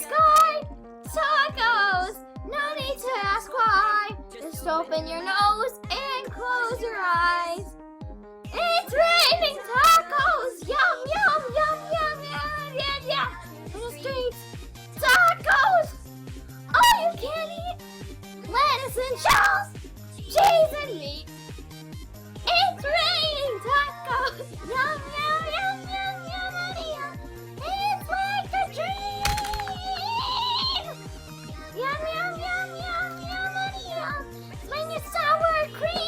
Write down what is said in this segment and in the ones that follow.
sky. Tacos. No need to ask why. Just open your nose and close your eyes. It's raining tacos. Yum, yum, yum, yum, yum, yum, yum. In the streets. Tacos. All you can eat. Lettuce and shells. Cheese and meat. It's raining tacos. Yum, yum, yum, yum, yum, yum. It's like a dream. Yum, yum, yum, yum, yum, yum. Bring your sour cream.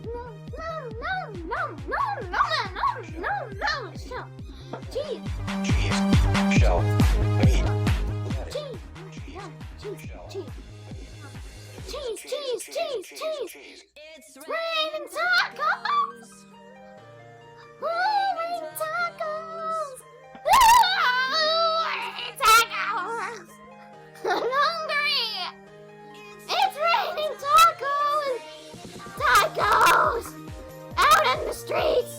No, no, no, no, no, no, no, no, no, no. Cheese. Cheese, shell, meat. Cheese. Yeah, cheese, cheese. Cheese, cheese, cheese, cheese. It's raining tacos. Raining tacos. Raining tacos. I'm hungry. It's raining tacos. Tacos. Out in the streets.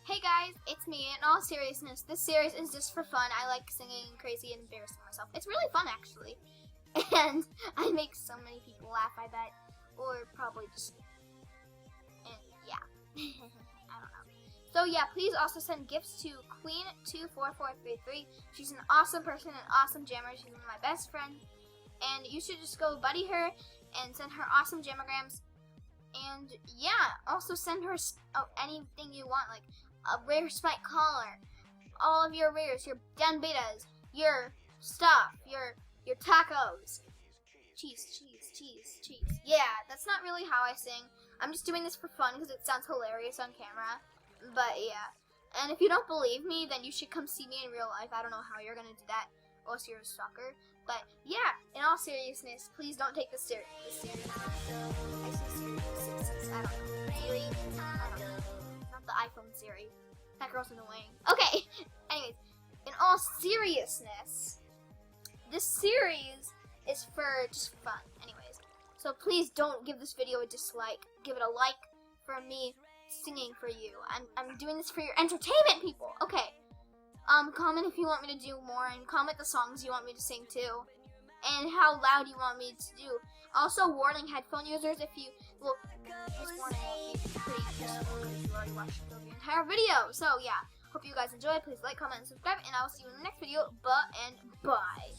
Hey guys, it's me. In all seriousness, this series is just for fun. I like singing crazy and embarrassing myself. It's really fun actually. And I make so many people laugh, I bet. Or probably just, and yeah. I don't know. So yeah, please also send gifts to Queen24433. She's an awesome person, an awesome jammer. She's one of my best friends. And you should just go buddy her and send her awesome jamograms. And yeah, also send her anything you want, like a rare spike collar, all of your rares, your Dan Betas, your stuff, your tacos. Cheese, cheese, cheese, cheese. Yeah, that's not really how I sing. I'm just doing this for fun because it sounds hilarious on camera. But yeah, and if you don't believe me, then you should come see me in real life. I don't know how you're gonna do that, unless you're a stalker. But yeah, in all seriousness, please don't take this serious. I say serious. I don't know. Siri? I don't know. Not the iPhone Siri. That girl's annoying. Okay. Anyways, in all seriousness, this series is for just fun. Anyways, so please don't give this video a dislike. Give it a like for me singing for you. I'm doing this for your entertainment, people. Okay. Comment if you want me to do more, and comment the songs you want me to sing too, and how loud you want me to do. Also, warning headphone users, if you, well, this warning will be pretty useful because you already watched the entire video. So yeah, hope you guys enjoyed. Please like, comment, and subscribe, and I will see you in the next video. Bye.